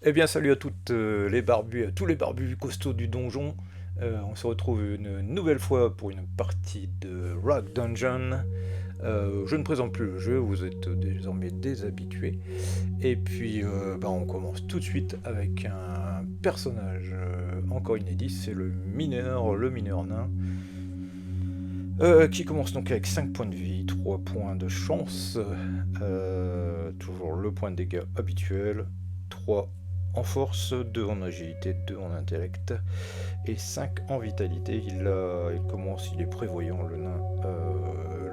Eh bien, salut à toutes les barbus, à tous les barbus costauds du donjon. On se retrouve une nouvelle fois pour une partie de Rock Dungeon. Je ne présente plus le jeu, vous êtes désormais des habitués. Et puis, on commence tout de suite avec un personnage encore inédit, c'est le mineur nain, qui commence donc avec 5 points de vie, 3 points de chance, toujours le point de dégâts habituel, 3 en force, 2 en agilité, 2 en intellect et 5 en vitalité. Il est prévoyant le nain,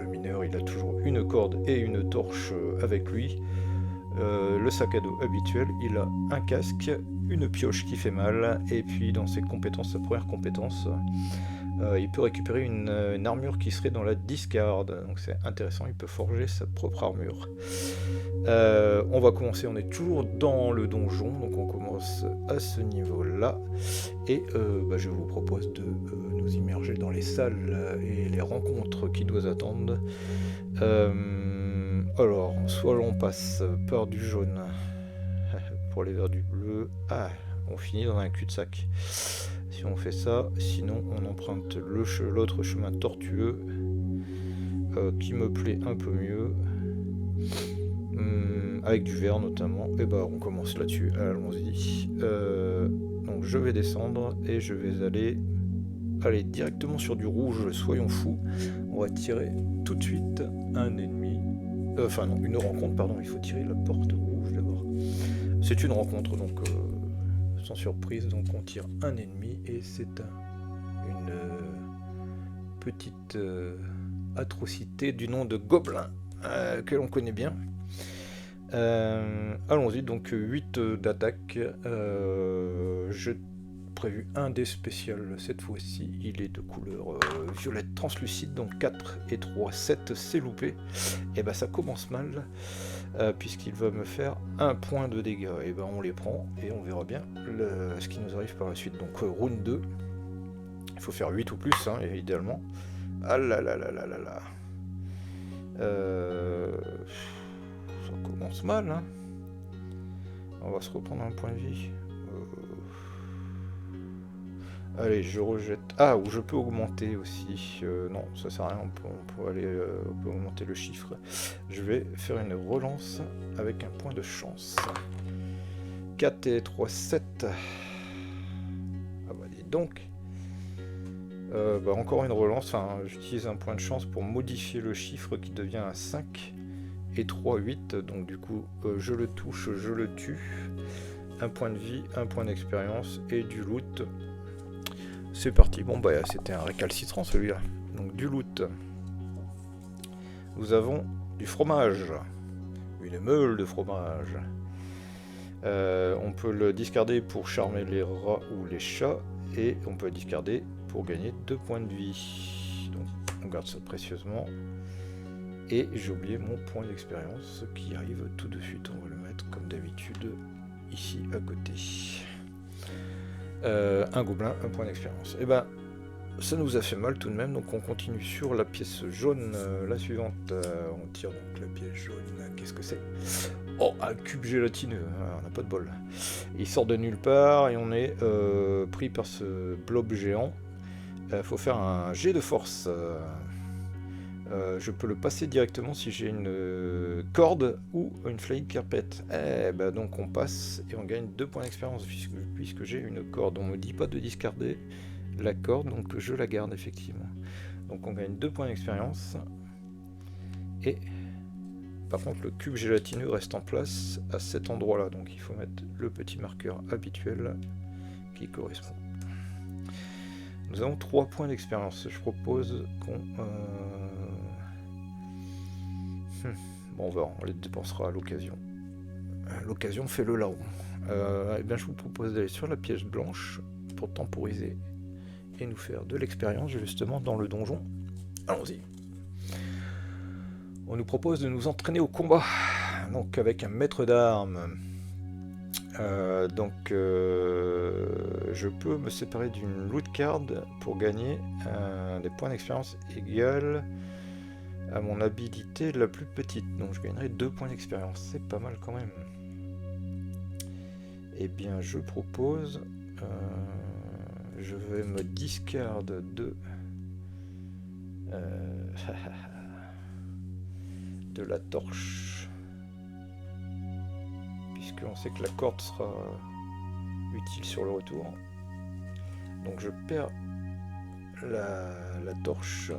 le mineur, il a toujours une corde et une torche avec lui. Le sac à dos habituel, il a un casque, une pioche qui fait mal, et puis dans ses compétences, sa première compétence, il peut récupérer une armure qui serait dans la discard, donc c'est intéressant, il peut forger sa propre armure. On va commencer, on est toujours dans le donjon, donc on commence à ce niveau-là, et je vous propose de nous immerger dans les salles et les rencontres qui nous attendent. Alors, soit on passe par du jaune pour aller vers du bleu. Ah, on finit dans un cul-de-sac. Si on fait ça, sinon on emprunte l'autre chemin tortueux qui me plaît un peu mieux. Avec du vert notamment. Et bah on commence là-dessus. Allons-y. Donc je vais descendre et je vais aller directement sur du rouge. Soyons fous. On va tirer tout de suite un ennemi. Enfin non, une rencontre, pardon. Il faut tirer la porte rouge d'abord. C'est une rencontre, donc sans surprise. Donc on tire un ennemi et c'est une petite atrocité du nom de Gobelin que l'on connaît bien. Allons-y, donc 8 d'attaque. J'ai prévu un dé spécial cette fois-ci. Il est de couleur violette translucide, donc 4 et 3, 7, c'est loupé. Et bah ça commence mal, puisqu'il va me faire un point de dégâts. Et ben on les prend et on verra bien ce qui nous arrive par la suite. Donc round 2, il faut faire 8 ou plus, hein, idéalement. Ah là là là là là là. Ça commence mal, hein. On va se reprendre un point de vie. Allez, je rejette. Ah, ou je peux augmenter aussi. Non, ça sert à rien. On peut augmenter le chiffre. Je vais faire une relance avec un point de chance. 4 et 3, 7. Ah bah dis donc. Encore une relance. Enfin, j'utilise un point de chance pour modifier le chiffre qui devient un 5. Et 3, 8. Donc du coup, je le touche, je le tue. Un point de vie, un point d'expérience et du loot. C'est parti. Bon bah c'était un récalcitrant celui-là. Donc du loot. Nous avons du fromage. Une meule de fromage. On peut le discarder pour charmer les rats ou les chats. Et on peut le discarder pour gagner 2 points de vie. Donc on garde ça précieusement. Et j'ai oublié mon point d'expérience qui arrive tout de suite. On va le mettre comme d'habitude ici à côté. Un gobelin, un point d'expérience. Et ben, ça nous a fait mal tout de même, donc on continue sur la pièce jaune. La suivante, on tire donc la pièce jaune. Qu'est-ce que c'est? Oh, un cube gélatineux, on n'a pas de bol. Il sort de nulle part et on est pris par ce blob géant. Faut faire un jet de force. Je peux le passer directement si j'ai une corde ou une flying carpet. Donc on passe et on gagne 2 points d'expérience puisque j'ai une corde. On me dit pas de discarder la corde, donc je la garde effectivement. Donc on gagne 2 points d'expérience. Et par contre le cube gélatineux reste en place à cet endroit là. Donc il faut mettre le petit marqueur habituel qui correspond. Nous avons 3 points d'expérience. Je propose qu'on... Bon, on les dépensera à l'occasion. L'occasion fait le larron. Je vous propose d'aller sur la pièce blanche pour temporiser et nous faire de l'expérience justement dans le donjon. Allons-y. On nous propose de nous entraîner au combat, donc avec un maître d'armes. Je peux me séparer d'une loot card pour gagner des points d'expérience égales à mon habilité la plus petite. Donc je gagnerai 2 points d'expérience. C'est pas mal quand même. Eh bien, je propose... je vais me discard de... de la torche. Puisqu'on sait que la corde sera utile sur le retour. Donc je perds la torche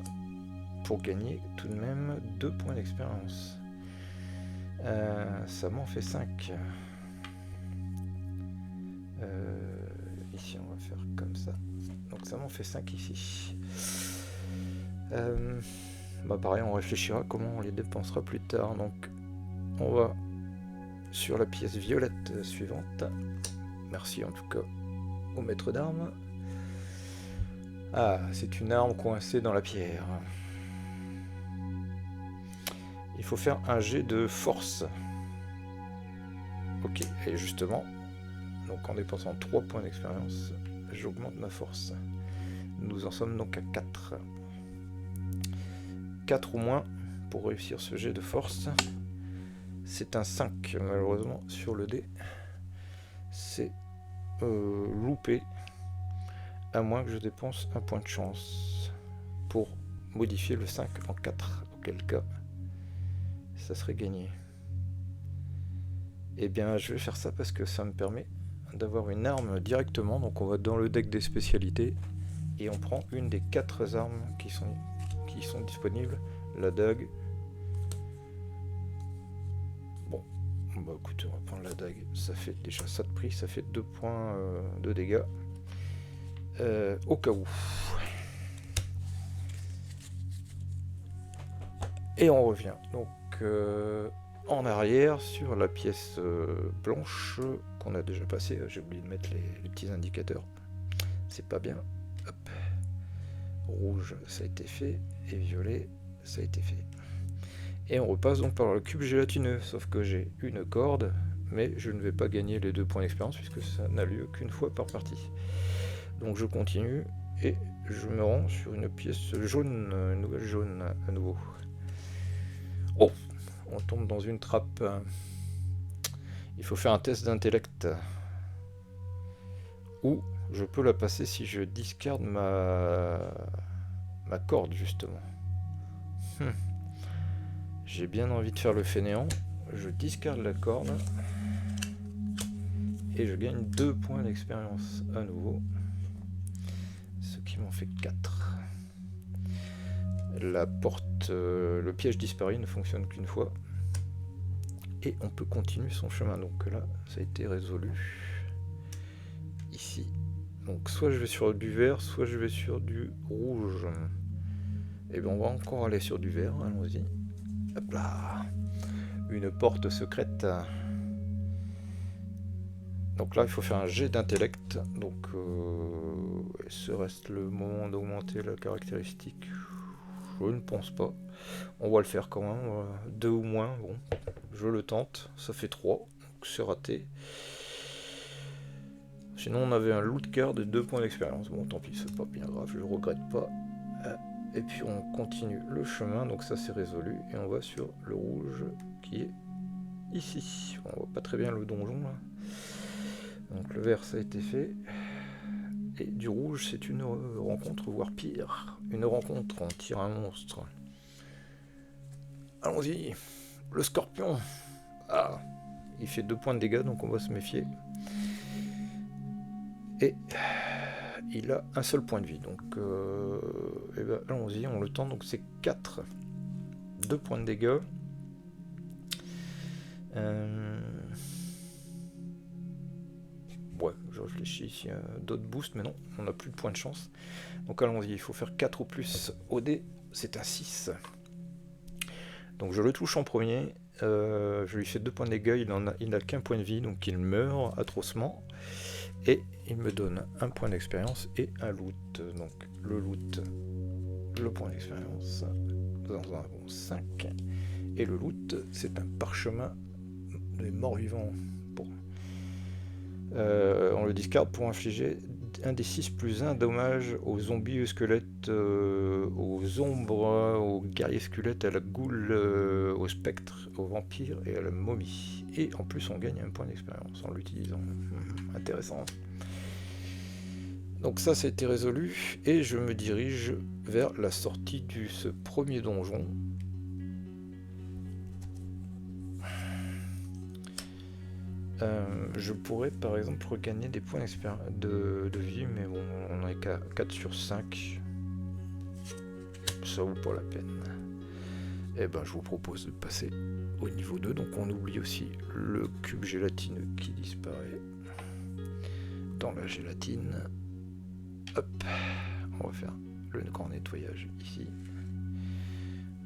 pour gagner tout de même 2 points d'expérience. Ça m'en fait 5. Ici on va faire comme ça. Donc ça m'en fait 5 ici. Bah pareil, on réfléchira comment on les dépensera plus tard. Donc on va sur la pièce violette suivante. Merci en tout cas au maître d'armes. Ah, c'est une arme coincée dans la pierre. Il faut faire un jet de force. Ok, et justement, donc en dépensant 3 points d'expérience, j'augmente ma force. Nous en sommes donc à 4. 4 ou moins pour réussir ce jet de force. C'est un 5 malheureusement sur le dé. C'est loupé. À moins que je dépense un point de chance pour modifier le 5 en 4. Auquel cas, ça serait gagné. Et bien je vais faire ça parce que ça me permet d'avoir une arme directement. Donc on va dans le deck des spécialités et on prend une des 4 armes qui sont disponibles. La dague. Bon, bah écoutez, on va prendre la dague. Ça fait déjà ça de prix, ça fait 2 points de dégâts. Au cas où. Et on revient donc en arrière sur la pièce blanche qu'on a déjà passée. J'ai oublié de mettre les petits indicateurs. C'est pas bien. Hop. Rouge, ça a été fait. Et violet, ça a été fait. Et on repasse donc par le cube gélatineux. Sauf que j'ai une corde, mais je ne vais pas gagner les 2 points d'expérience puisque ça n'a lieu qu'une fois par partie. Donc je continue et je me rends sur une pièce jaune, une nouvelle jaune à nouveau. Oh, on tombe dans une trappe. Il faut faire un test d'intellect. Ou je peux la passer si je discarde ma corde justement. J'ai bien envie de faire le fainéant. Je discarde la corde. Et je gagne 2 points d'expérience à nouveau. Ce qui m'en fait 4. La porte, le piège disparu ne fonctionne qu'une fois. Et on peut continuer son chemin. Donc là, ça a été résolu. Ici. Donc soit je vais sur du vert, soit je vais sur du rouge. Et bien on va encore aller sur du vert. Allons-y. Hop là. Une porte secrète. Donc là, il faut faire un jet d'intellect. Donc, ce reste le moment d'augmenter la caractéristique. Je ne pense pas. On va le faire quand même. 2 ou moins. Bon, je le tente. Ça fait 3. Donc c'est raté. Sinon, on avait un loot card de 2 points d'expérience. Bon, tant pis, c'est pas bien grave. Je ne regrette pas. Et puis, on continue le chemin. Donc ça, c'est résolu. Et on va sur le rouge qui est ici. On voit pas très bien le donjon là. Donc le vert ça a été fait. Et du rouge c'est une rencontre, voire pire. Une rencontre, on tire un monstre. Allons-y. Le scorpion. Ah, il fait 2 points de dégâts donc on va se méfier. Et il a un seul point de vie. Donc et ben, allons-y, on le tente. Donc c'est 4. 2 points de dégâts. Ouais, je réfléchis s'il y a d'autres boosts, mais non, on n'a plus de points de chance. Donc allons-y, il faut faire 4 ou plus au dé, c'est un 6. Donc je le touche en premier, je lui fais 2 points de dégâts, il n'a qu'un point de vie, donc il meurt atrocement. Et il me donne un point d'expérience et un loot. Donc le loot, le point d'expérience, nous en avons 5. Et le loot, c'est un parchemin des morts vivants. On le discarde pour infliger un des 6 plus 1 dommage aux zombies, aux squelettes, aux ombres, aux guerriers squelettes, à la goule, au spectre, aux vampires et à la momie. Et en plus on gagne un point d'expérience en l'utilisant. Intéressant. Donc ça a été résolu et je me dirige vers la sortie de ce premier donjon. Je pourrais par exemple regagner des points de vie, mais bon, on en est qu'à 4 sur 5. Ça vaut pas la peine. Et ben je vous propose de passer au niveau 2. Donc on oublie aussi le cube gélatineux qui disparaît dans la gélatine. Hop, on va faire le grand nettoyage ici.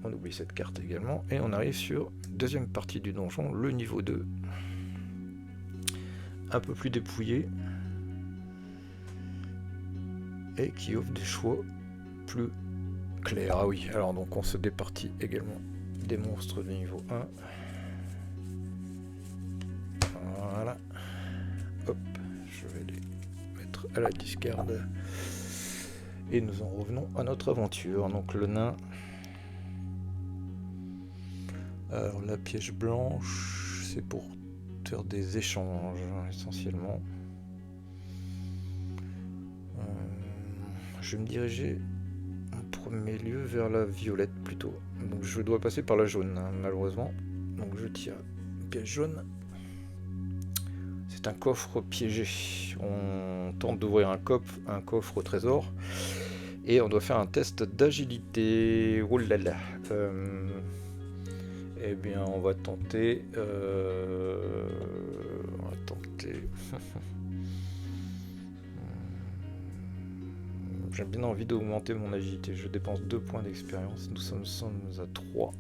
On oublie cette carte également. Et on arrive sur deuxième partie du donjon, le niveau 2. Un peu plus dépouillé. Et qui offre des choix plus clairs. Ah oui, alors donc on se départit également des monstres de niveau 1. Voilà. Hop, je vais les mettre à la discarde. Et nous en revenons à notre aventure. Donc le nain. Alors la piège blanche, c'est pour faire des échanges essentiellement. Je vais me diriger en premier lieu vers la violette plutôt. Donc je dois passer par la jaune malheureusement. Donc je tire piège jaune. C'est un coffre piégé. On tente d'ouvrir un coffre au trésor. Et on doit faire un test d'agilité. Oh là là. Eh bien, on va tenter. J'ai bien envie d'augmenter mon agilité. Je dépense 2 points d'expérience. Nous sommes à 3.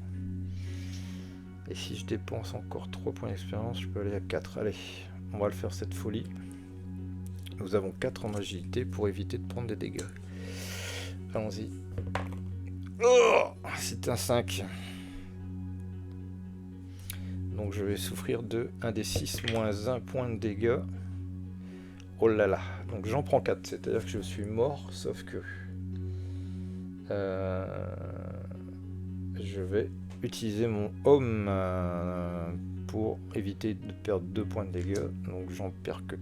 Et si je dépense encore 3 points d'expérience, je peux aller à 4. Allez, on va le faire cette folie. Nous avons 4 en agilité pour éviter de prendre des dégâts. Allons-y. Oh, c'est un 5. Donc je vais souffrir de 1 des 6 moins 1 point de dégâts. Oh là là. Donc j'en prends 4. C'est-à-dire que je suis mort, sauf que je vais utiliser mon homme pour éviter de perdre 2 points de dégâts. Donc j'en perds que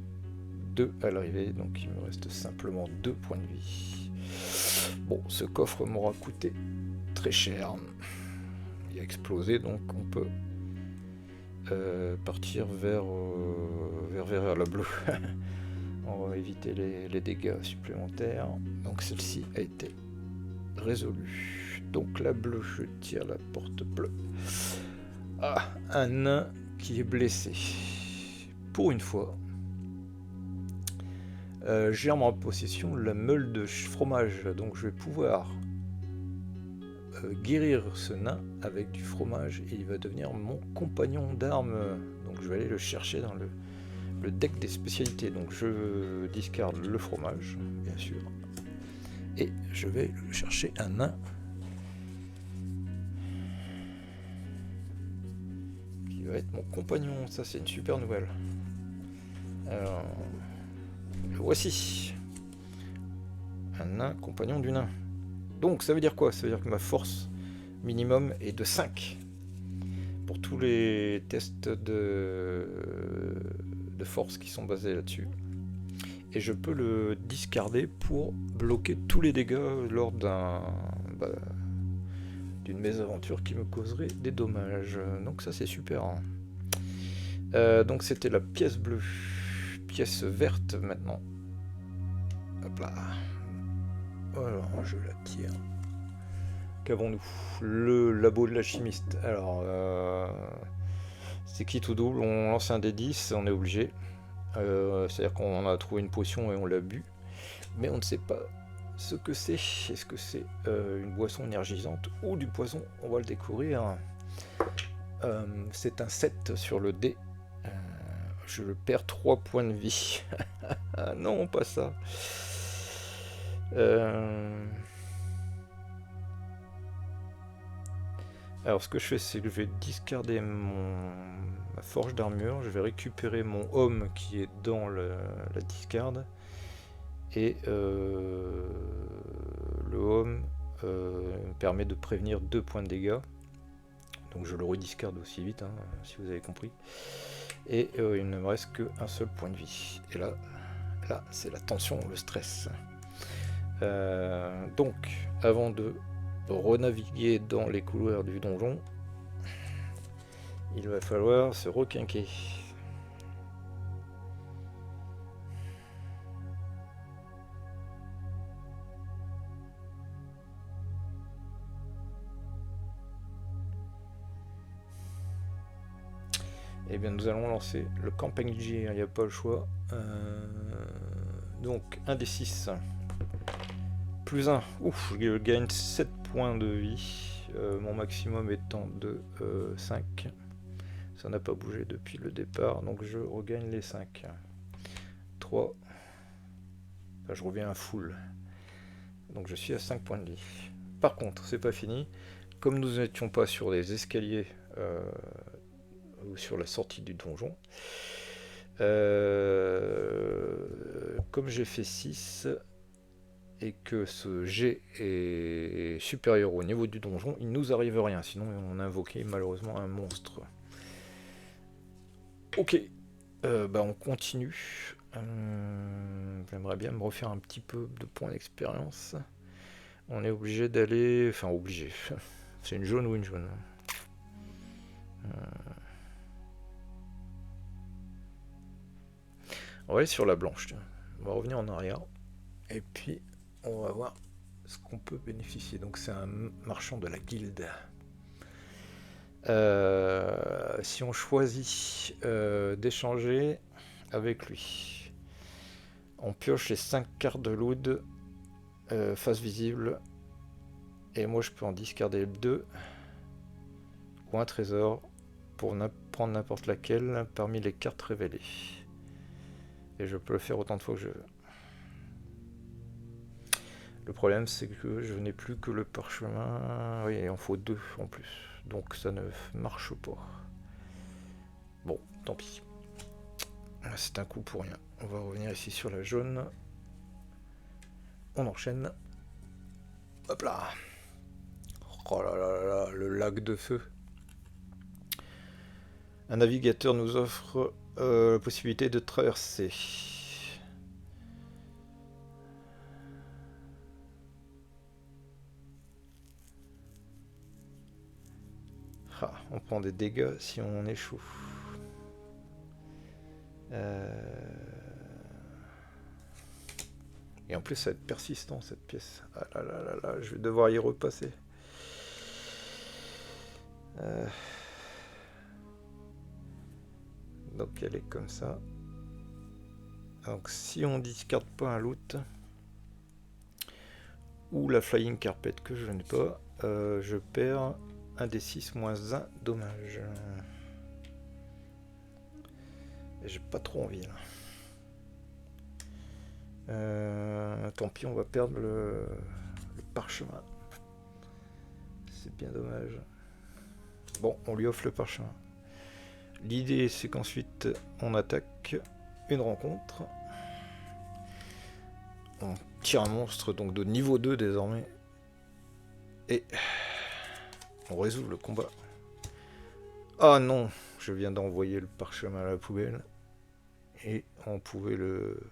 2 à l'arrivée. Donc il me reste simplement 2 points de vie. Bon, ce coffre m'aura coûté très cher. Il a explosé, donc on peut partir vers la bleue. On va éviter les dégâts supplémentaires. Donc celle-ci a été résolue. Donc la bleue, je tire la porte bleue. Ah, un nain qui est blessé. Pour une fois. J'ai en ma possession la meule de fromage. Donc je vais pouvoir guérir ce nain avec du fromage et il va devenir mon compagnon d'armes. Donc je vais aller le chercher dans le deck des spécialités. Donc je discarde le fromage, bien sûr, et je vais le chercher un nain qui va être mon compagnon. Ça c'est une super nouvelle. Alors, le voici, un nain compagnon du nain. Donc ça veut dire quoi? Ça veut dire que ma force minimum est de 5 pour tous les tests de force qui sont basés là-dessus. Et je peux le discarder pour bloquer tous les dégâts lors d'une mésaventure qui me causerait des dommages. Donc ça c'est super. Donc c'était la pièce bleue. Pièce verte maintenant. Hop là. Alors, je la tire. Qu'avons-nous? Le labo de la chimiste. Alors, c'est qui tout double? On lance un des 10, on est obligé. C'est-à-dire qu'on a trouvé une potion et on l'a bu. Mais on ne sait pas ce que c'est. Est-ce que c'est une boisson énergisante ou du poison? On va le découvrir. C'est un 7 sur le dé. Je perds 3 points de vie. Ah non, pas ça. Alors ce que je fais, c'est que je vais discarder ma forge d'armure. Je vais récupérer mon homme qui est dans la discarde. Et le home me permet de prévenir 2 points de dégâts. Donc je le rediscarde aussi vite, hein, si vous avez compris. Et il ne me reste qu'un seul point de vie. Et là c'est la tension, le stress. Donc, avant de renaviguer dans les couloirs du donjon, il va falloir se requinquer. Et bien nous allons lancer le campagne J, il n'y a pas le choix. Donc 1 des 6. Plus 1. Ouf, je gagne 7 points de vie. Mon maximum étant de 5. Ça n'a pas bougé depuis le départ, donc je regagne les 5. 3. Enfin, je reviens à full. Donc je suis à 5 points de vie. Par contre, c'est pas fini. Comme nous n'étions pas sur les escaliers ou sur la sortie du donjon, comme j'ai fait 6 et que ce jet est supérieur au niveau du donjon, il nous arrive rien, sinon on a invoqué malheureusement un monstre. Ok, on continue. J'aimerais bien me refaire un petit peu de points d'expérience. On est obligé d'aller... Enfin, obligé. C'est une jaune ou une jaune. On va aller sur la blanche. Tiens. On va revenir en arrière. Et puis, on va voir ce qu'on peut bénéficier. Donc, c'est un marchand de la guilde. Si on choisit d'échanger avec lui, on pioche les 5 cartes de loot face visible. Et moi, je peux en discarder 2 ou un trésor pour prendre n'importe laquelle parmi les cartes révélées. Et je peux le faire autant de fois que je veux. Le problème, c'est que je n'ai plus que le parchemin. Oui, il en faut 2 en plus. Donc ça ne marche pas. Bon, tant pis. C'est un coup pour rien. On va revenir ici sur la jaune. On enchaîne. Hop là. Oh là là là, le lac de feu. Un navigateur nous offre la possibilité de traverser. Ah, on prend des dégâts si on échoue. Et en plus, ça va être persistant cette pièce. Ah là là là là, je vais devoir y repasser. Donc elle est comme ça. Donc si on discarde pas un loot ou la flying carpet que je n'ai pas, je perds un des 6 moins 1 dommage. Et j'ai pas trop envie là. Tant pis, on va perdre le parchemin. C'est bien dommage. Bon, on lui offre le parchemin. L'idée, c'est qu'ensuite, on attaque une rencontre. On tire un monstre donc de niveau 2 désormais. Et on résout le combat. Ah non, je viens d'envoyer le parchemin à la poubelle. Et on pouvait le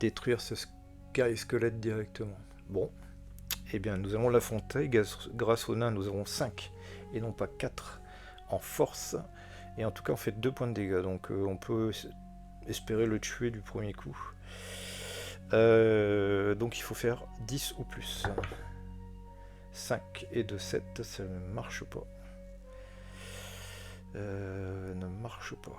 détruire, ce Sky Squelette directement. Bon, eh bien nous allons l'affronter. Grâce au nain, nous avons 5 et non pas 4 en force. Et en tout cas, on fait 2 points de dégâts. Donc on peut espérer le tuer du premier coup. Donc il faut faire 10 ou plus. 5 et 2, 7, ça ne marche pas. Ne marche pas.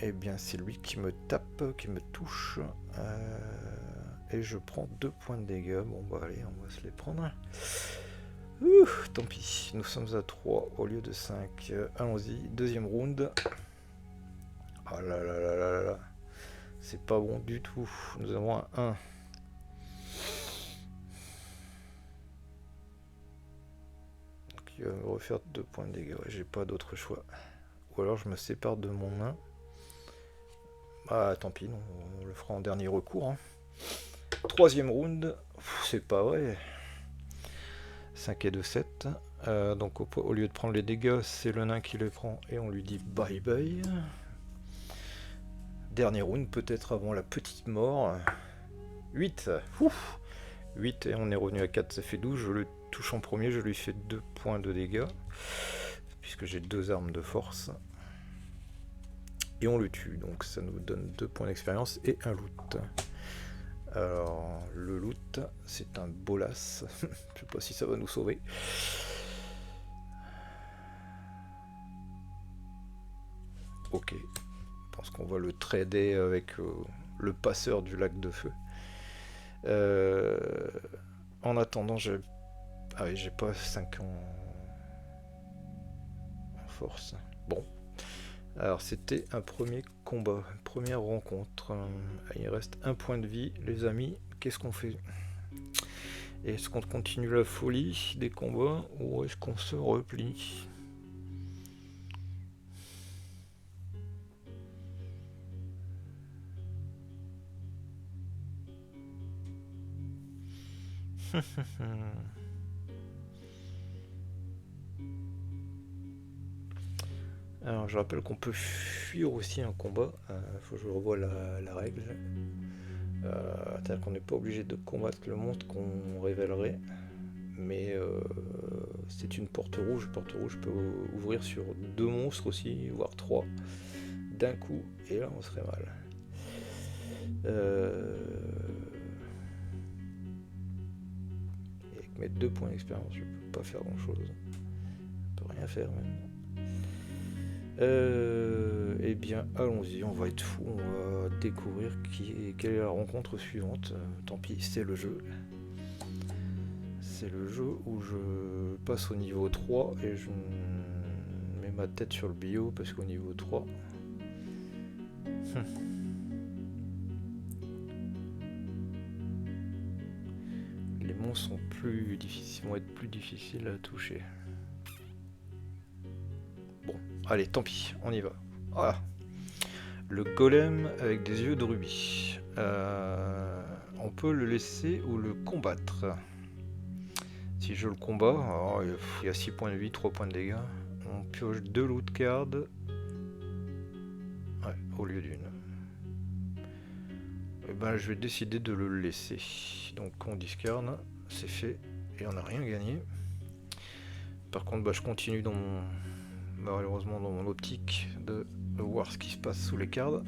Eh bien c'est lui qui me tape, qui me touche. Et je prends 2 points de dégâts. Bon bah allez, on va se les prendre. Tant pis, nous sommes à 3 au lieu de 5. Allons-y, deuxième round. Ah là là là là là. C'est pas bon du tout. Nous avons un 1. Donc il va me refaire 2 points de dégâts. Ouais, j'ai pas d'autre choix. Ou alors je me sépare de mon nain. Ah tant pis, on le fera en dernier recours. Hein. Troisième round. C'est pas vrai. 5 et 2, 7. Donc au lieu de prendre les dégâts, c'est le nain qui les prend et on lui dit bye bye. Dernier round, peut-être avant la petite mort. 8. Ouf. 8 et on est revenu à 4, ça fait 12. Je le touche en premier, je lui fais 2 points de dégâts. Puisque j'ai 2 armes de force. Et on le tue, donc ça nous donne 2 points d'expérience et un loot. Alors, le loot, c'est un bolas. Je sais pas si ça va nous sauver. Ok. Je pense qu'on va le trader avec le passeur du lac de feu. En attendant, j'ai... Ah oui, j'ai pas 5 en force. Bon. Alors, c'était un premier combat, une première rencontre. Il reste un point de vie, les amis. Qu'est-ce qu'on fait? Est-ce qu'on continue la folie des combats ou est-ce qu'on se replie? Alors je rappelle qu'on peut fuir aussi un combat, faut que je revoie la règle. C'est-à-dire qu'on n'est pas obligé de combattre le monstre qu'on révélerait, mais c'est une porte rouge peut ouvrir sur 2 monstres aussi, voire 3, d'un coup, et là on serait mal. Et avec mes 2 points d'expérience, je peux pas faire grand chose. Je peux rien faire même. Eh bien, allons-y, on va être fou, on va découvrir quelle est la rencontre suivante. Tant pis, c'est le jeu. C'est le jeu où je passe au niveau 3 et je mets ma tête sur le bio parce qu'au niveau 3... les monstres vont être plus difficiles à toucher. Bon, allez, tant pis, on y va. Voilà. Le golem avec des yeux de rubis. On peut le laisser ou le combattre. Si je le combats, alors, il y a 6 points de vie, 3 points de dégâts. On pioche 2 loot cards. Ouais, au lieu d'une. Et ben, je vais décider de le laisser. Donc on discarde, c'est fait. Et on n'a rien gagné. Par contre, bah, je continue malheureusement dans mon optique de voir ce qui se passe sous les cartes.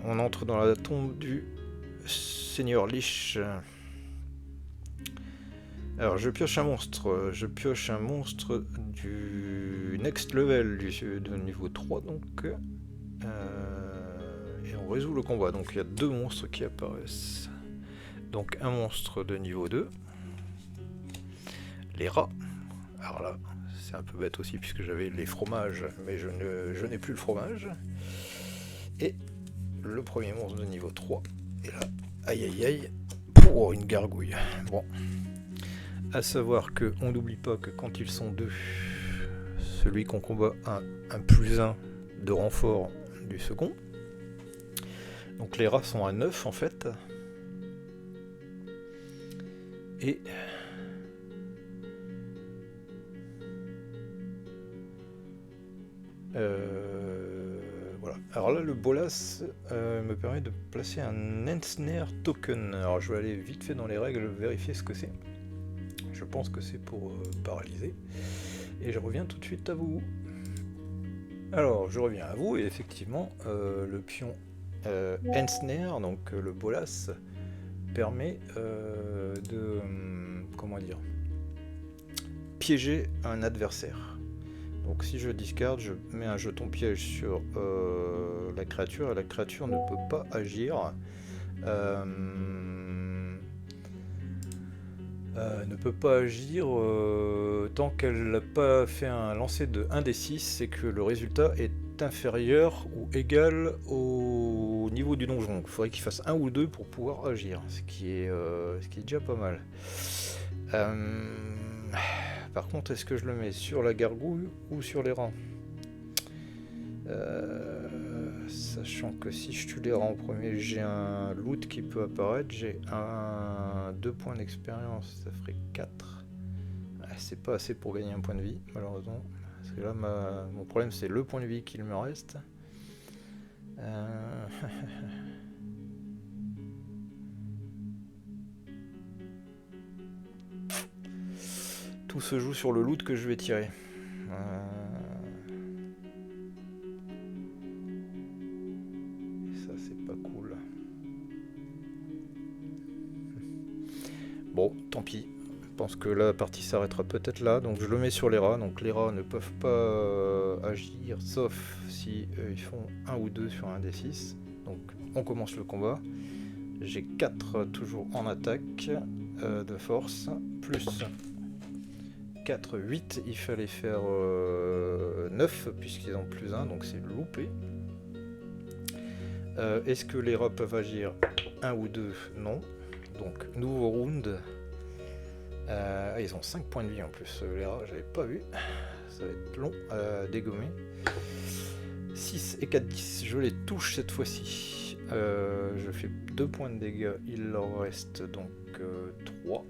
On entre dans la tombe du Seigneur Lich. Alors je pioche un monstre. Je pioche un monstre du next level de niveau 3 donc. Et on résout le combat. Donc il y a 2 monstres qui apparaissent. Donc un monstre de niveau 2. Les rats. Alors là, c'est un peu bête aussi puisque j'avais les fromages, mais je n'ai plus le fromage. Et le premier monstre de niveau 3. Et là, aïe aïe aïe, pour une gargouille. Bon. À savoir que on n'oublie pas que quand ils sont 2, celui qu'on combat a un +1 de renfort du second. Donc les rats sont à 9 en fait. Et voilà. Alors là, le bolas me permet de placer un Ensnare token. Alors je vais aller vite fait dans les règles vérifier ce que c'est. Je pense que c'est pour paralyser. Et je reviens tout de suite à vous. Alors je reviens à vous et effectivement le pion Ensnare, donc le bolas, permet de comment dire, piéger un adversaire. Donc si je discarde, je mets un jeton piège sur la créature et la créature ne peut pas agir. ne peut pas agir tant qu'elle n'a pas fait un lancer de 1 des 6, c'est que le résultat est inférieur ou égal au niveau du donjon. Il faudrait qu'il fasse 1 ou 2 pour pouvoir agir, ce qui est déjà pas mal. Par contre, est-ce que je le mets sur la gargouille ou sur les rats? Sachant que si je tue les rats en premier, j'ai un loot qui peut apparaître, j'ai 2 points d'expérience, ça ferait 4. C'est pas assez pour gagner un point de vie, malheureusement. Parce que là, mon problème, c'est le point de vie qu'il me reste. Tout se joue sur le loot que je vais tirer. Ça, c'est pas cool. Bon, tant pis. Je pense que la partie s'arrêtera peut-être là. Donc je le mets sur les rats. Donc les rats ne peuvent pas agir, sauf si ils font 1 ou 2 sur un des 6. Donc on commence le combat. J'ai 4 toujours en attaque de force, plus 4, 8, il fallait faire 9 puisqu'ils ont plus 1, donc c'est loupé. Est-ce que les rats peuvent agir 1 ou 2? Non. Donc nouveau round. Ils ont 5 points de vie en plus, les rats, j'avais pas vu. Ça va être long à dégommer. 6 et 4, 10, je les touche cette fois-ci. Je fais 2 points de dégâts, il leur reste donc 3.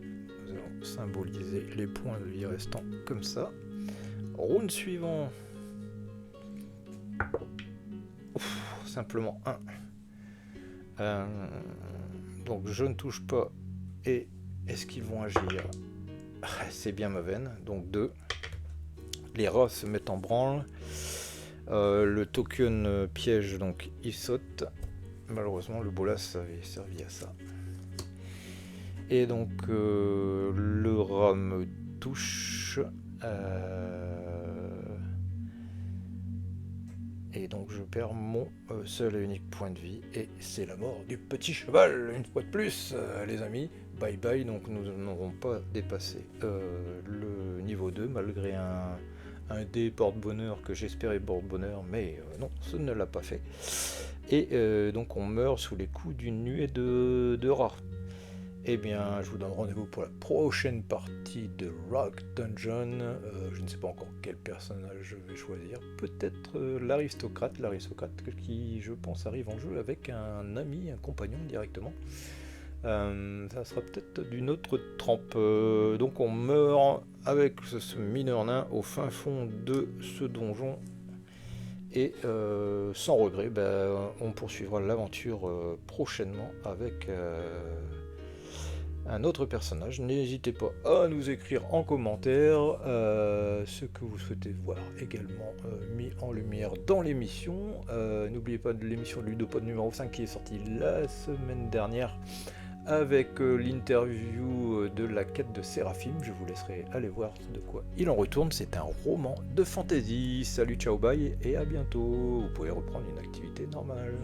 Nous allons symboliser les points de vie restants comme ça. Round suivant. Ouf, simplement 1. Donc je ne touche pas. Et est-ce qu'ils vont agir? C'est bien ma veine. Donc 2. Les rats se mettent en branle. Le token piège, donc il saute. Malheureusement, le bolas avait servi à ça. Et donc le rat me touche. Et donc je perds mon seul et unique point de vie. Et c'est la mort du petit cheval, une fois de plus, les amis. Bye bye, donc nous n'aurons pas dépassé le niveau 2, malgré un dé porte-bonheur que j'espérais porte-bonheur, mais non, ce ne l'a pas fait. Et donc on meurt sous les coups d'une nuée de rats. Eh bien, je vous donne rendez-vous pour la prochaine partie de Rock Dungeon. Je ne sais pas encore quel personnage je vais choisir. Peut-être l'aristocrate qui, je pense, arrive en jeu avec un ami, un compagnon directement. Ça sera peut-être d'une autre trempe. Donc on meurt avec ce mineur nain au fin fond de ce donjon. Et sans regret, on poursuivra l'aventure prochainement avec un autre personnage. N'hésitez pas à nous écrire en commentaire ce que vous souhaitez voir également mis en lumière dans l'émission. N'oubliez pas de l'émission Ludopod numéro 5 qui est sortie la semaine dernière avec l'interview de la quête de Séraphim. Je vous laisserai aller voir de quoi il en retourne. C'est un roman de fantasy. Salut, ciao, bye et à bientôt. Vous pouvez reprendre une activité normale.